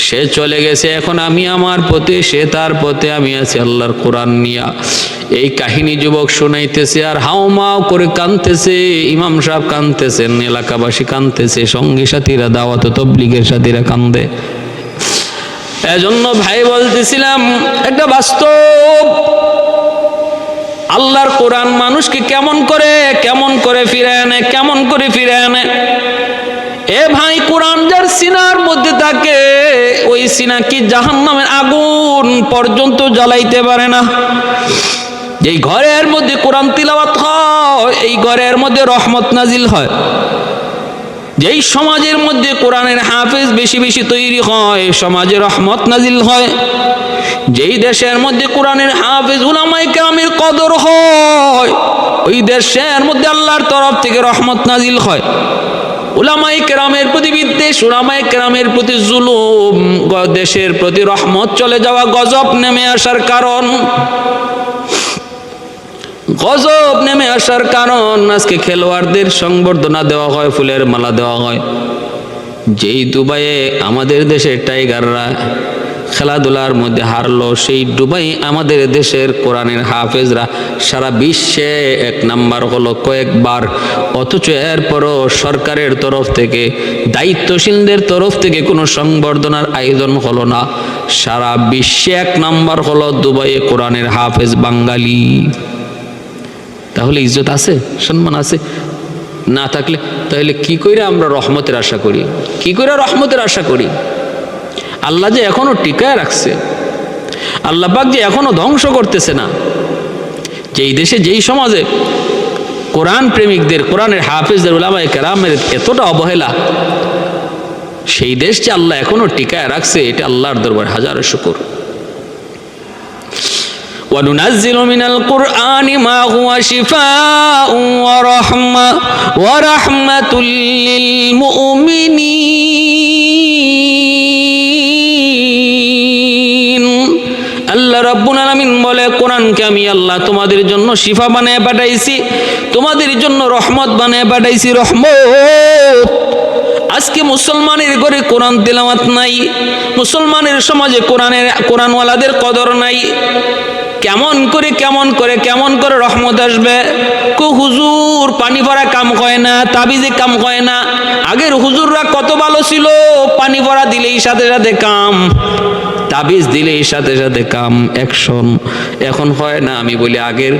সে চলে গেছে, এখন আমি আমার পথে, সে তার পথে, আমি আছি আল্লাহর কোরআন নিয়া। এই কাহিনী যুবক শোনাইতেছে আর হাউমাউ করে কাঁদতেছে, ইমাম সাহেব কাঁদতেছেন, এলাকাবাসী কাঁদতেছে, সঙ্গী সাথীরা, দাওয়াত তবলিগের সাথীরা কান্দে। এজন্য ভাই বলতেছিলাম একটা বাস্তব, আল্লাহর কোরআন মানুষকে কেমন করে ফিরে আনে, কেমন করে ফিরে আনে। এ ভাই, কোরআন যার সিনার মধ্যে থাকে, ওই সিনা কি জাহান্নামের আগুন পর্যন্ত জ্বালাইতে পারে না। যেই ঘরের মধ্যে কোরআন তিলাওয়াত হয় এই ঘরের মধ্যে রহমত নাজিল হয়। যেই সমাজের মধ্যে কোরআনের হাফেজ বেশি বেশি তৈরি হয় সমাজে রহমত নাজিল হয়। যেই দেশের মধ্যে কোরআনের হাফেজ উলামায়ে কেরামের কদর হয় ওই দেশের মধ্যে আল্লাহর তরফ থেকে রহমত নাজিল হয়। উলামায়ে কেরামের প্রতি বিদ্বেষ, উলামায়ে কেরামের প্রতি জুলুম, দেশের প্রতি রহমত চলে যাওয়া, গজব নেমে আসার কারণ, গজব নেমে আসার কারণ আজকে খেলোয়াড়দের সংবর্ধনা দেওয়া হয়, ফুলের মালা দেওয়া হয়। যেই দুবাইয়ে আমাদের দেশের টাইগাররা খেলাধুলার মধ্যে হারলো সেই দুবাই আমাদের দেশের কোরআনের হাফেজরা সারা বিশ্বে 1 নাম্বার হলো কয়েকবার, অথচ এরপরও সরকারের তরফ থেকে দায়িত্বশীলদের তরফ থেকে কোনো সংবর্ধনার আয়োজন হলো না। সারা বিশ্বে 1 নাম্বার হলো দুবাইয়ে কোরআনের হাফেজ বাঙালি। তাহলে ইজ্জত আছে, সম্মান আছে? না থাকলে তাহলে কি কইরা আমরা রহমতের আশা করি? কি কইরা রহমতের আশা করি? আল্লাহ যে এখনো টিকায় রাখছে, আল্লাহ পাক যে এখনো ধ্বংস করতেছে না। যেই দেশে যেই সমাজে কোরআন প্রেমিকদের, কোরআনের হাফেজদের, উলামায়ে কেরামের এতটা অবহেলা, সেই দেশ যে আল্লাহ এখনো টিকায় রাখছে, এটা আল্লাহর দরবারে হাজারো শুকর। وَنُنَزِّلُ مِنَ الْقُرْآنِ مَا هُوَ شِفَاءٌ وَرَحْمَةٌ لِّلْمُؤْمِنِينَ। আল্লাহ রাব্বুল আলামিন বলে, কোরআনকে আমি আল্লাহ তোমাদের জন্য শিফা বানায় পাঠাইছি, তোমাদের জন্য রহমত বানায় পাঠাইছি। রহমত। আজকে মুসলমানের ঘরে কোরআন তেলাওয়াত নাই, মুসলমানের সমাজে কোরআনওয়ালাদের কদর নাই। কেমন করে রহমত আসবে? হুজুর পানি ভরা কাম হয় না, তাবিজে কাম হয় না। আগের হুজুররা কত ভালো ছিল, পানি ভরা দিলেই সাথে সাথে কাম, তাবিজ দিলেই সাথে সাথে কাম, অ্যাকশন। এখন হয় না। আমি বলি আগের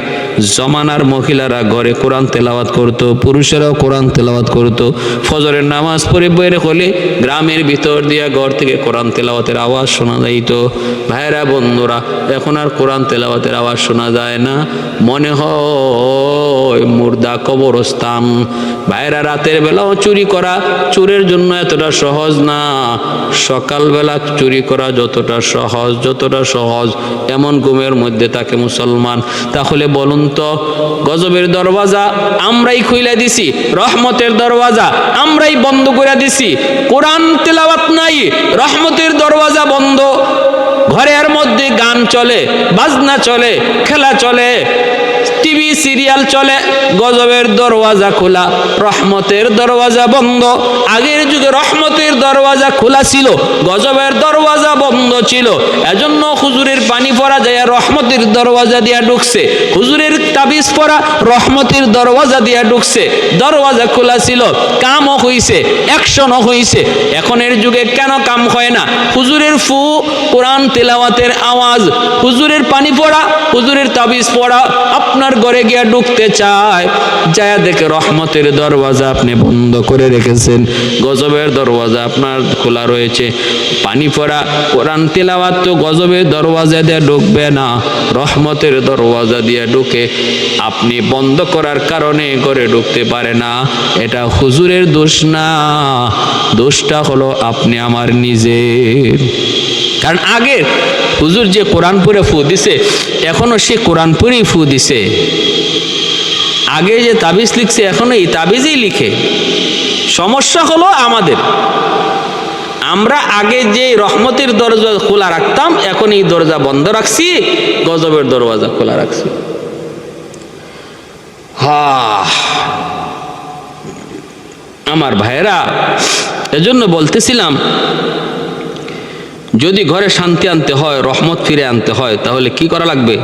জমানার মহিলারা ঘরে কোরআন তেলাওয়াত করতো, পুরুষেরাও কোরআন তেলাওয়াত করতো। ফজরের নামাজ পড়ে বের হলে গ্রামের ভিতর দিয়া ঘর থেকে কোরআন তেলাওয়াতের আওয়াজ শোনা যাইত। ভাইরা বন্ধুরা, এখন আর কোরআন তেলাওয়াতের আওয়াজ শোনা যায় না, মনে হয় মুর্দা কবরস্থান। ভাইরা রাতের বেলাও চুরি করা চোরের জন্য এতটা সহজ না, সকালবেলা চুরি করা যতটা সহজ এমন ঘুমের মধ্যে থাকে মুসলমান। তাহলে বলুন তো, গজবের দরওয়াজা আমরাই খুইলা দিছি, রহমতের দরওয়াজা আমরাই বন্ধ করে দিছি। কোরআন তেলাওয়াত নাই, রহমতের দরওয়াজা বন্ধ। ঘরের মধ্যে গান চলে, বাজনা চলে, খেলা চলে, টিভি সিরিয়াল চলে, গজবের দরওয়াজা খোলা, রহমতের দরওয়াজা বন্ধ। আগের যুগে রহমতের দরওয়াজা খোলা ছিল, গজবের দরওয়াজা বন্ধ ছিল। এজন্য হুজুরের পানি পড়া যায় রহমতের দরওয়াজা দিয়া ঢুকছে, হুজুরের তাবিজ পড়া রহমতের দরওয়াজা দিয়া ঢুকছে। দরওয়াজা খোলা ছিল, কামও হইছে, অ্যাকশনও হইছে। এখনের যুগে কেন কাম হয় না? হুজুরের ফু, কোরআন তেলাওয়াতের আওয়াজ, হুজুরের পানি পড়া, হুজুরের তাবিজ পড়া আপনার ঘরে গিয়া ঢুকতে চায়, যায় দেখে রহমতের দরওয়াজা আপনি বন্ধ করে রেখেছেন, গজবের দরওয়াজা আপনার খোলা রয়েছে। পানি পড়া কোরআন তেলাওয়াত তো গজবের দরওয়াজা দিয়ে ঢুকবে না, রহমতের দরওয়াজা দিয়ে ঢুকে। আপনি বন্ধ করার কারণে ঘরে ঢুকতে পারে না, এটা হুজুরের দোষ না, দোষটা হলো আপনি আমার নিজের। কারণ আগের হুজুর যে কোরআন পড়ে ফু দিছে, এখনো সে কোরআন পড়েই ফু দিছে। আগে যে তাবিজ লিখছে এখনো এই তাবিজেই লিখে। সমস্যা হলো আমাদের, আমরা আগে যে রহমতের দরজা খোলা রাখতাম এখন এই দরজা বন্ধ রাখছি, গজবের দরওয়াজা খোলা রাখছি। আমার ভাইয়েরা, এজন্য বলতেছিলাম, যদি ঘরে শান্তি আনতে হয়, রহমত ফিরে আনতে হয়, তাহলে কি করা লাগবে?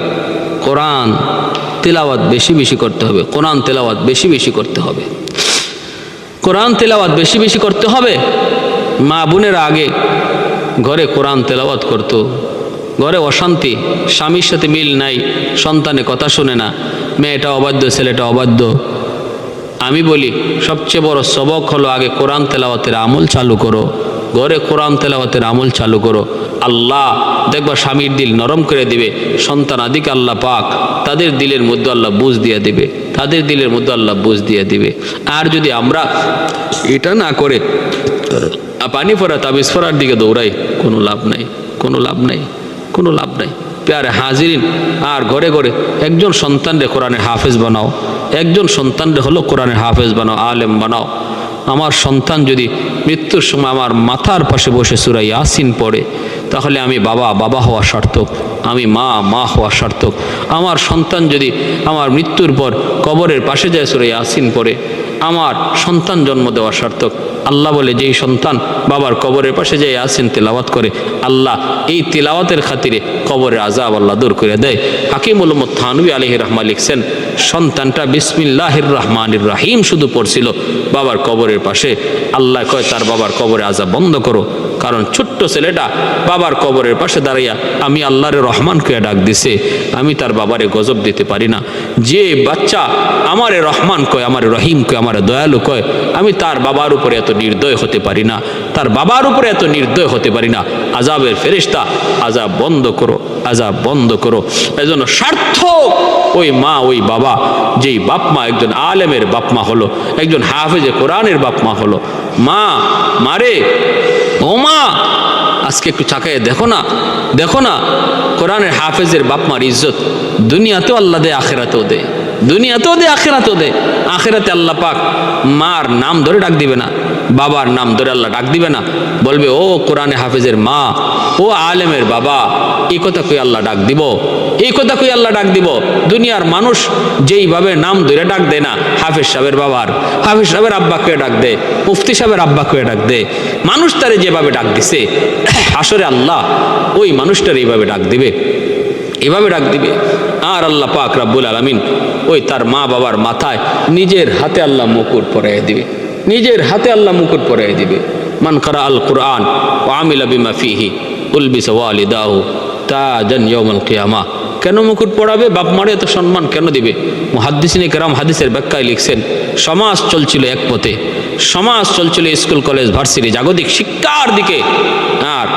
কোরআন তেলাওয়াত বেশি বেশি করতে হবে, কোরআন তেলাওয়াত বেশি বেশি করতে হবে, কোরআন তেলাওয়াত বেশি বেশি করতে হবে। মা বোনেরা আগে ঘরে কোরআন তেলাওয়াত করতো, ঘরে অশান্তি, স্বামীর সাথে মিল নাই, সন্তানে কথা শুনে না, মেয়েটা অবাধ্য, ছেলেটা অবাধ্য। আমি বলি সবচেয়ে বড় সবক হলো আগে কোরআন তেলাওয়াতের আমল চালু করো, ঘরে কোরআন তেলাওয়াতের আমল চালু করো। আল্লাহ দেখবা স্বামীর দিল নরম করে দিবে, সন্তান আদিকে আল্লাহ পাক তাদের দিলের মধ্যে আল্লাহ বুঝ দিয়ে দিবে, তাদের দিলের মধ্যে আল্লাহ বুঝ দিয়ে দিবে। আর যদি আমরা এটা না করে পানি পড়া তাবিজ পড়ার দিকে দৌড়াই, কোনো লাভ নাই, কোনো লাভ নাই, কোনো লাভ নাই। প্যারে হাজিরিন, আর ঘরে ঘরে একজন সন্তানরে কোরআনের হাফেজ বানাও, একজন সন্তানরে হলো কোরআনের হাফেজ বানাও, আলেম বানাও। আমার সন্তান যদি মৃত্যুর সময় আমার মাথার পাশে বসে সূরা ইয়াসিন পড়ে, তাহলে আমি বাবা বাবা হওয়া সার্থক, আমি মা মা হওয়া সার্থক। আমার সন্তান যদি আমার মৃত্যুর পর কবরের পাশে যায় সূরা ইয়াসিন পড়ে, আমার সন্তান জন্ম দেওয়া সার্থক। আল্লাহ বলে, যেই সন্তান বাবার কবরের পাশে যায় ইয়াসিন তিলাওয়াত করে, আল্লাহ এই তিলাওয়াতের খাতিরে কবরের আযাব আল্লাহ দূর করে দেয়। হাকিমুল উম্মত থানভী আলাইহির রাহমা লিখছেন, সন্তানটা বিসমিল্লাহির রহমানির রহিম শুধু পড়ছিল বাবার কবরের পাশে, আল্লাহ কয় তার বাবার কবরের আযাব বন্ধ করো। কারণ ছোট্ট ছেলেটা বাবার কবরের পাশে দাঁড়াইয়া আমি আল্লাহরে রহমান কয়ে ডাক দিছে, আমি তার বাবারে গজব দিতে পারি না। যে বাচ্চা আমারে রহমান কয়, আমারে রহিম কয়, আমারে দয়ালু কয়, আমি তার বাবার উপরে এত নির্দয় হতে পারি না, তার বাবার উপরে এত নির্দয় হতে পারি না। আযাবের ফেরেশতা, আযাব বন্ধ করো, আযাব বন্ধ করো। এজন্য সার্থক ওই মা ওই বাবা, যেই বাপ মা একজন আলেমের বাপ মা হলো, একজন হাফেজে কোরআনের বাপ মা হলো। মা মারে, ও মা আজকে একটু চাকায় দেখো না, দেখো না কোরআনের হাফেজের বাপ মার ইজ্জত দুনিয়াতেও আল্লাহ দে, আখেরাতেও দে, দুনিয়াতেও দে আখেরাতেও দে। আখেরাতে আল্লাহ পাক মার নাম ধরে ডাক দিবে না, বাবার নাম ধরে আল্লাহ ডাক দিবে না, বলবে ও কোরআনে হাফেজের মা, ও আলেমের বাবা। এই কথা কই আল্লাহ ডাক দিব, এই কথা কই আল্লাহ ডাক দিব। দুনিয়ার মানুষ যেইভাবে নাম ধরে ডাক দেয় না, হাফেজ সাহেবের বাবার, হাফেজ সাহেবের আব্বাকে ডাক দেয়, মুফতি সাহেবের আব্বাকে ডাক দেয়, মানুষ তারে যেভাবে ডাক দিছে, আসরে আল্লাহ ওই মানুষটার এইভাবে ডাক দিবে, এভাবে ডাক দিবে। আর আল্লাহ পাক রব্বুল আলামিন ওই তার মা বাবার মাথায় নিজের হাতে আল্লাহ মুকুট পরাইয়া দিবে, নিজের হাতে আল্লাহ মুকুট পরাইয়া দিবে। মান কারা আল কুরআন ওয়া আমিলা বিমা ফিহি উলবিসা ওয়ালিদাহু তাজান ইয়াউমাল কিয়ামাহ। কেন মুকুট পড়াবে? বাপ মারে এত সম্মান কেন দিবে? মুহাদ্দিসিনে কেরাম হাদিসের ব্যাখ্যায় লিখছেন, সমাজ চলছিল এক পথে, সমাজ চলছিল স্কুল কলেজ ভার্সিটি জাগতিক শিক্ষার দিকে, আর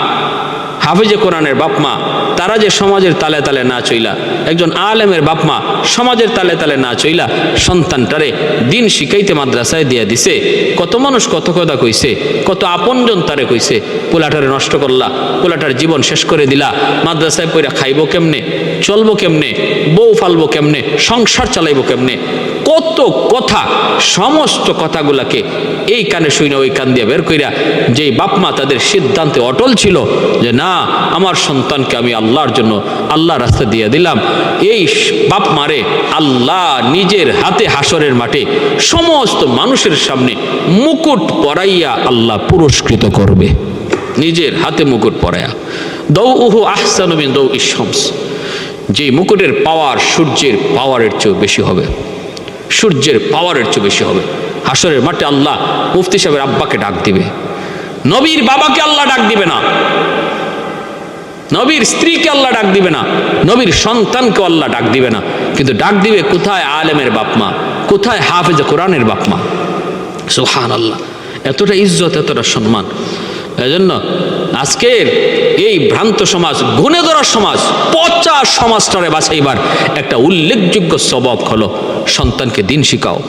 হাফেজে কোরআনের বাপমা তারা যে সমাজের তালে তালে না চইলা, একজন আলেমের বাপমা সমাজের তালে তালে না চইলা সন্তানটারে দিন শিখাইতে মাদ্রাসায় দিয়া দিছে। কত মানুষ কত কথা কইছে, কত আপনজন তারে কইছে, পোলাটারে নষ্ট করলা, পোলাটার জীবন শেষ করে দিলা, মাদ্রাসায় পইরা খাইবো কেমনে, চলবো কেমনে, বউ ফালবো কেমনে, সংসার চালাইবো কেমনে, কত কথা। সমস্ত কথাগুলাকে এই কানে শুই না ওই কান দিয়ে বের কইরা যেই বাপমা তাদের সিদ্ধান্তে অটল ছিল যে না, আমার সন্তানকে আমি আল্লাহর জন্য আল্লাহ রাস্তা দিয়ে দিলাম, এই বাপ মারে আল্লাহ নিজের হাতে হাসরের মাঠে সমস্ত মানুষের সামনে মুকুট পরাইয়া আল্লাহ পুরস্কৃত করবে, নিজের হাতে মুকুট পরাইয়া। দাউহু আহসানু মিন দাউইশ শামস, যে মুকুটের পাওয়ার সূর্যের পাওয়ারের চেয়ে বেশি হবে, সূর্যের পাওয়ারের চেয়ে বেশি হবে। হাসরের মাঠে আল্লাহ মুফতি সাহেবের আব্বাকে ডাক দিবে, নবীর বাবাকে আল্লাহ ডাক দিবে না, নবীর স্ত্রীকে আল্লাহ ডাক দিবে না, নবীর সন্তানকে আল্লাহ ডাক দিবে না, কিন্তু ডাক দিবে কোথায় আলেমের বাপমা, কোথায় হাফেজে কোরআনের বাপমা। সুবহানাল্লাহ, এতটা ইজ্জত, এতটা সম্মান। এজন্য আজকের এই ভ্রান্ত সমাজ, গুণে ধরা সমাজ, পচা সমাজটারে বাঁচাইবার একটা উল্লেখযোগ্য সবব হলো সন্তানকে দিন শিখাও,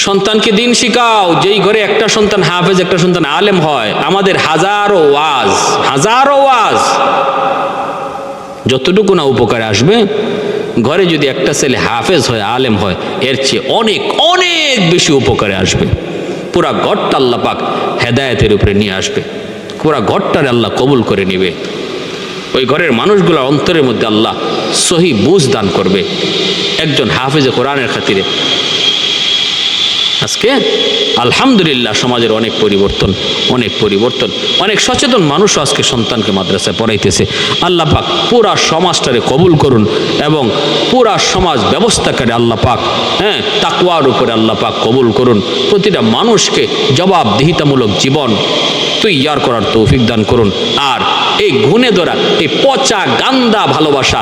সন্তানকে দিন শিখাও। যেই ঘরে একটা সন্তান হাফেজ, একটা সন্তান আলেম হয়, আমাদের হাজারো ওয়াজ, হাজারো ওয়াজ যতটুকু না উপকারে আসবে, ঘরে যদি একটা ছেলে হাফেজ হয়, আলেম হয়, এর চেয়ে অনেক অনেক বেশি উপকারে আসবে। পুরা ঘরটা আল্লাহ পাক হেদায়েতের উপরে নিয়ে আসবে, পুরা ঘরটারে আল্লাহ কবুল করে নিবে। ওই ঘরের মানুষগুলোর অন্তরের মধ্যে আল্লাহ সহি বুঝ দান করবে একজন হাফেজে কোরআনের খাতিরে। আজকে আলহামদুলিল্লাহ সমাজের অনেক পরিবর্তন, অনেক পরিবর্তন, অনেক সচেতন মানুষও আজকে সন্তানকে মাদ্রাসায় পড়াইতেছে। আল্লাহ পাক পুরা সমাজটারে কবুল করুন এবং পুরা সমাজ ব্যবস্থাকারী আল্লাহ পাক তাকওয়ার উপরে আল্লাহ পাক কবুল করুন। প্রতিটা মানুষকে জবাবদিহিতামূলক জীবন তৈয়ার করার তৌফিক দান করুন। আর এই ঘুণে ধরা, এই পচা গান্দা ভালোবাসা,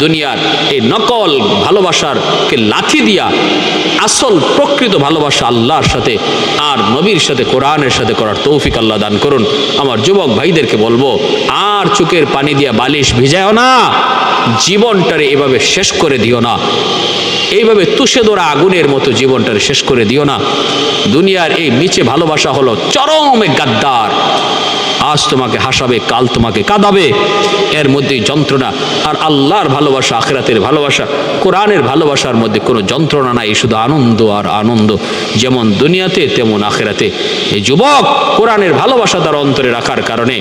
দুনিয়ার এই নকল ভালোবাসার কে লাথি দিয়া আসল প্রকৃত ভালোবাসা আল্লাহর সাথে আর নবীর সাথে কোরআনের সাথে করার তৌফিক আল্লাহ দান করুন। আমার যুবক ভাইদেরকে বলবো, আর চোখের পানি দিয়া বালিশ ভিজায়ও না, জীবনটারে এভাবে শেষ করে দিও না, এইভাবে তুষে ধরা আগুনের মতো জীবনটারে শেষ করে দিও না। দুনিয়ার এই নিচে ভালোবাসা হলো চরমে গাদ্দার, আজ তোমাকে হাসাবে, কাল তোমাকে কাঁদাবে, এর মধ্যেই যন্ত্রণা। আর আল্লাহর ভালোবাসা, আখিরাতের ভালোবাসা, কোরআনের ভালোবাসার মধ্যে কোনো যন্ত্রণা নাই, শুধু আনন্দ আর আনন্দ, যেমন দুনিয়াতে তেমন আখিরাতে। এই যুবক কোরআনের ভালোবাসা তার অন্তরে রাখার কারণে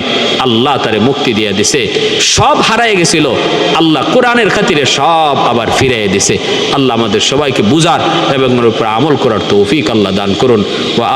আল্লাহ তারে মুক্তি দিয়ে দিছে। সব হারায় গেছিল, আল্লাহ কোরআনের খাতিরে সব আবার ফিরিয়ে দিছে। আল্লাহ আমাদের সবাইকে বুঝার এবং ওর উপর আমল করার তৌফিক আল্লাহ দান করুন। ওয়া